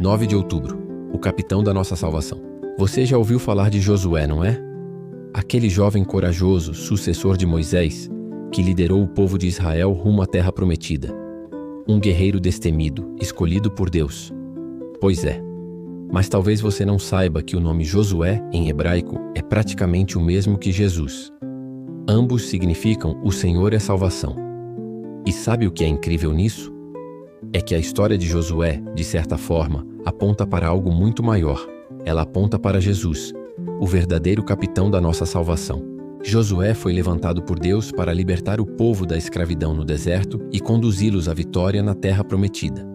9 de outubro, o capitão da nossa salvação. Você já ouviu falar de Josué, não é? Aquele jovem corajoso, sucessor de Moisés, que liderou o povo de Israel rumo à terra prometida. Um guerreiro destemido, escolhido por Deus. Pois é. Mas talvez você não saiba que o nome Josué, em hebraico, é praticamente o mesmo que Jesus. Ambos significam o Senhor é salvação. E sabe o que é incrível nisso? É que a história de Josué, de certa forma, aponta para algo muito maior. Ela aponta para Jesus, o verdadeiro capitão da nossa salvação. Josué foi levantado por Deus para libertar o povo da escravidão no deserto e conduzi-los à vitória na terra prometida.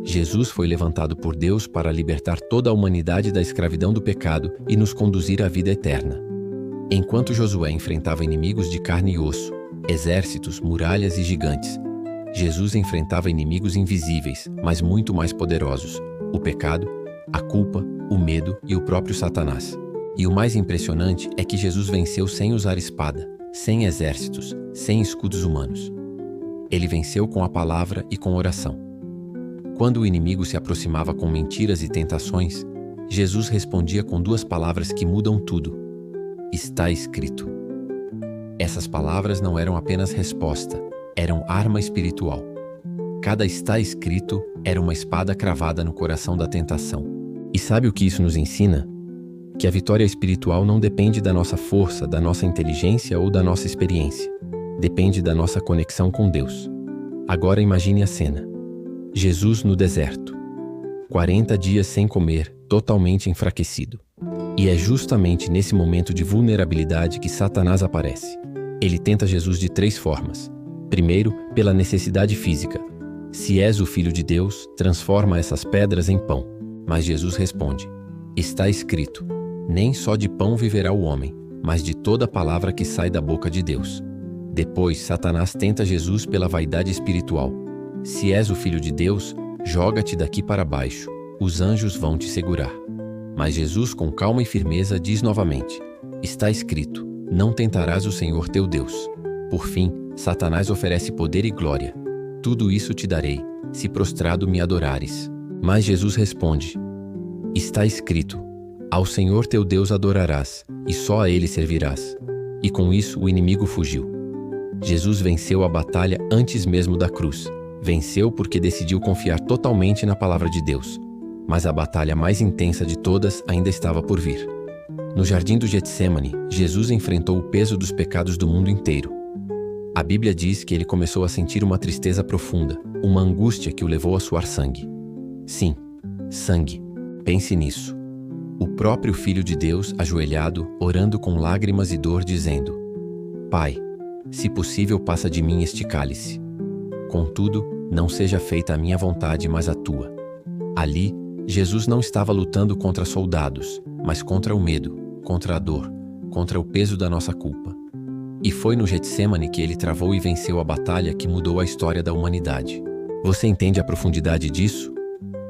Jesus foi levantado por Deus para libertar toda a humanidade da escravidão do pecado e nos conduzir à vida eterna. Enquanto Josué enfrentava inimigos de carne e osso, exércitos, muralhas e gigantes, Jesus enfrentava inimigos invisíveis, mas muito mais poderosos: o pecado, a culpa, o medo e o próprio Satanás. E o mais impressionante é que Jesus venceu sem usar espada, sem exércitos, sem escudos humanos. Ele venceu com a palavra e com oração. Quando o inimigo se aproximava com mentiras e tentações, Jesus respondia com duas palavras que mudam tudo: está escrito. Essas palavras não eram apenas resposta, eram arma espiritual. Cada está escrito era uma espada cravada no coração da tentação. E sabe o que isso nos ensina? Que a vitória espiritual não depende da nossa força, da nossa inteligência ou da nossa experiência. Depende da nossa conexão com Deus. Agora imagine a cena. Jesus no deserto. 40 dias sem comer, totalmente enfraquecido. E é justamente nesse momento de vulnerabilidade que Satanás aparece. Ele tenta Jesus de 3 formas. Primeiro, pela necessidade física. Se és o Filho de Deus, transforma essas pedras em pão. Mas Jesus responde: está escrito, nem só de pão viverá o homem, mas de toda palavra que sai da boca de Deus. Depois, Satanás tenta Jesus pela vaidade espiritual. Se és o Filho de Deus, joga-te daqui para baixo, os anjos vão te segurar. Mas Jesus, com calma e firmeza, diz novamente: está escrito, não tentarás o Senhor teu Deus. Por fim, Satanás oferece poder e glória. Tudo isso te darei, se prostrado me adorares. Mas Jesus responde: está escrito, ao Senhor teu Deus adorarás, e só a Ele servirás. E com isso o inimigo fugiu. Jesus venceu a batalha antes mesmo da cruz. Venceu porque decidiu confiar totalmente na palavra de Deus. Mas a batalha mais intensa de todas ainda estava por vir. No jardim do Getsêmani, Jesus enfrentou o peso dos pecados do mundo inteiro. A Bíblia diz que ele começou a sentir uma tristeza profunda, uma angústia que o levou a suar sangue. Sim, sangue. Pense nisso. O próprio Filho de Deus, ajoelhado, orando com lágrimas e dor, dizendo: Pai, se possível, passa de mim este cálice. Contudo, não seja feita a minha vontade, mas a tua. Ali, Jesus não estava lutando contra soldados, mas contra o medo, contra a dor, contra o peso da nossa culpa. E foi no Getsêmani que ele travou e venceu a batalha que mudou a história da humanidade. Você entende a profundidade disso?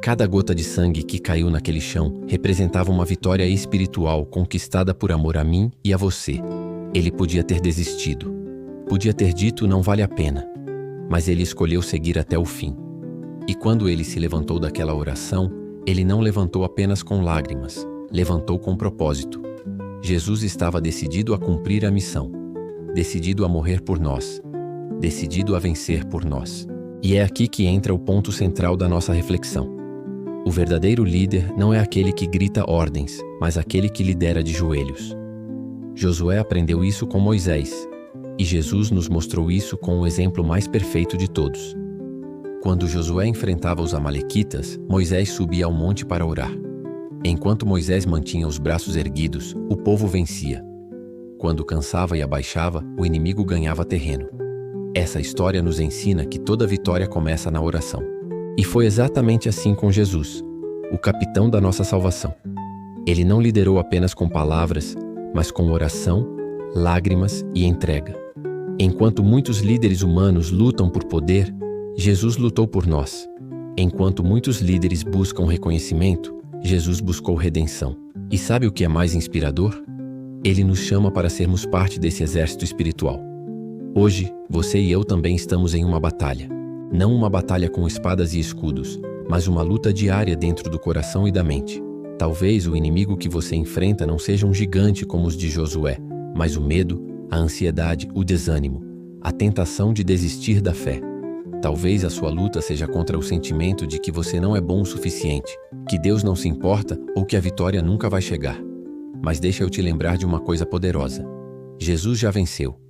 Cada gota de sangue que caiu naquele chão representava uma vitória espiritual conquistada por amor a mim e a você. Ele podia ter desistido. Podia ter dito não vale a pena. Mas ele escolheu seguir até o fim. E quando ele se levantou daquela oração, ele não levantou apenas com lágrimas, levantou com propósito. Jesus estava decidido a cumprir a missão, decidido a morrer por nós, decidido a vencer por nós. E é aqui que entra o ponto central da nossa reflexão. O verdadeiro líder não é aquele que grita ordens, mas aquele que lidera de joelhos. Josué aprendeu isso com Moisés, e Jesus nos mostrou isso com o exemplo mais perfeito de todos. Quando Josué enfrentava os amalequitas, Moisés subia ao monte para orar. Enquanto Moisés mantinha os braços erguidos, o povo vencia. Quando cansava e abaixava, o inimigo ganhava terreno. Essa história nos ensina que toda vitória começa na oração. E foi exatamente assim com Jesus, o capitão da nossa salvação. Ele não liderou apenas com palavras, mas com oração, lágrimas e entrega. Enquanto muitos líderes humanos lutam por poder, Jesus lutou por nós. Enquanto muitos líderes buscam reconhecimento, Jesus buscou redenção. E sabe o que é mais inspirador? Ele nos chama para sermos parte desse exército espiritual. Hoje, você e eu também estamos em uma batalha. Não uma batalha com espadas e escudos, mas uma luta diária dentro do coração e da mente. Talvez o inimigo que você enfrenta não seja um gigante como os de Josué, mas o medo, a ansiedade, o desânimo, a tentação de desistir da fé. Talvez a sua luta seja contra o sentimento de que você não é bom o suficiente, que Deus não se importa ou que a vitória nunca vai chegar. Mas deixa eu te lembrar de uma coisa poderosa. Jesus já venceu.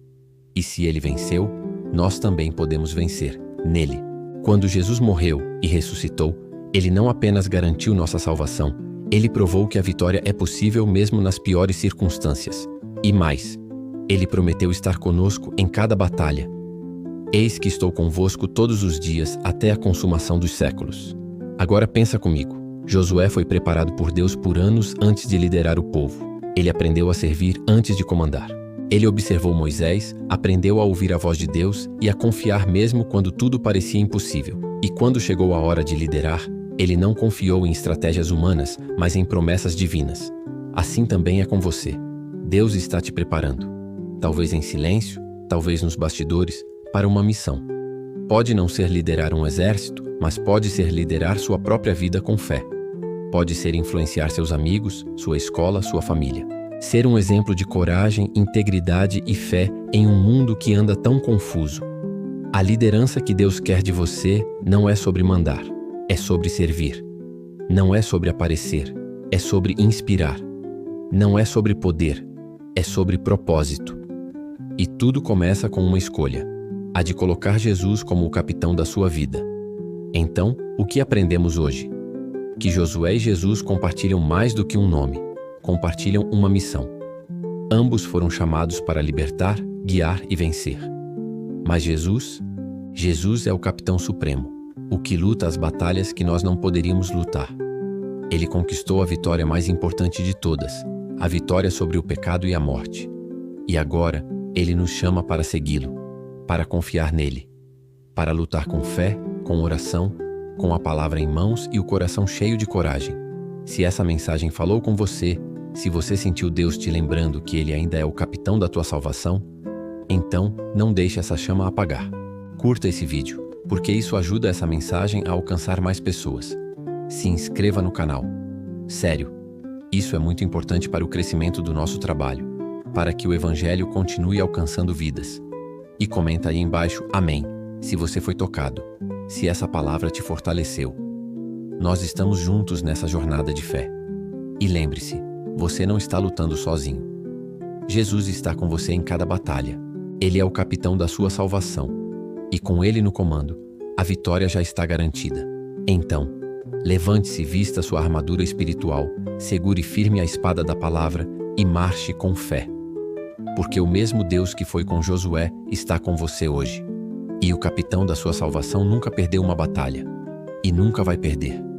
E se ele venceu, nós também podemos vencer, nele. Quando Jesus morreu e ressuscitou, ele não apenas garantiu nossa salvação, ele provou que a vitória é possível mesmo nas piores circunstâncias. E mais, ele prometeu estar conosco em cada batalha. Eis que estou convosco todos os dias até a consumação dos séculos. Agora pensa comigo. Josué foi preparado por Deus por anos antes de liderar o povo. Ele aprendeu a servir antes de comandar. Ele observou Moisés, aprendeu a ouvir a voz de Deus e a confiar mesmo quando tudo parecia impossível. E quando chegou a hora de liderar, ele não confiou em estratégias humanas, mas em promessas divinas. Assim também é com você. Deus está te preparando. Talvez em silêncio, talvez nos bastidores, para uma missão. Pode não ser liderar um exército, mas pode ser liderar sua própria vida com fé. Pode ser influenciar seus amigos, sua escola, sua família. Ser um exemplo de coragem, integridade e fé em um mundo que anda tão confuso. A liderança que Deus quer de você não é sobre mandar, é sobre servir. Não é sobre aparecer, é sobre inspirar. Não é sobre poder, é sobre propósito. E tudo começa com uma escolha, a de colocar Jesus como o capitão da sua vida. Então, o que aprendemos hoje? Que Josué e Jesus compartilham mais do que um nome, compartilham uma missão. Ambos foram chamados para libertar, guiar e vencer. Mas Jesus é o capitão supremo, o que luta as batalhas que nós não poderíamos lutar. Ele conquistou a vitória mais importante de todas, a vitória sobre o pecado e a morte. E agora, ele nos chama para segui-lo, para confiar nele, para lutar com fé, com oração, com a palavra em mãos e o coração cheio de coragem. Se essa mensagem falou com você, se você sentiu Deus te lembrando que ele ainda é o capitão da tua salvação, então não deixe essa chama apagar. Curta esse vídeo, porque isso ajuda essa mensagem a alcançar mais pessoas. Se inscreva no canal. Sério, isso é muito importante para o crescimento do nosso trabalho, para que o Evangelho continue alcançando vidas. E comenta aí embaixo, amém, se você foi tocado, se essa palavra te fortaleceu. Nós estamos juntos nessa jornada de fé. E lembre-se, você não está lutando sozinho. Jesus está com você em cada batalha. Ele é o capitão da sua salvação. E com ele no comando, a vitória já está garantida. Então, levante-se e vista sua armadura espiritual, segure firme a espada da palavra e marche com fé. Porque o mesmo Deus que foi com Josué está com você hoje. E o capitão da sua salvação nunca perdeu uma batalha. E nunca vai perder.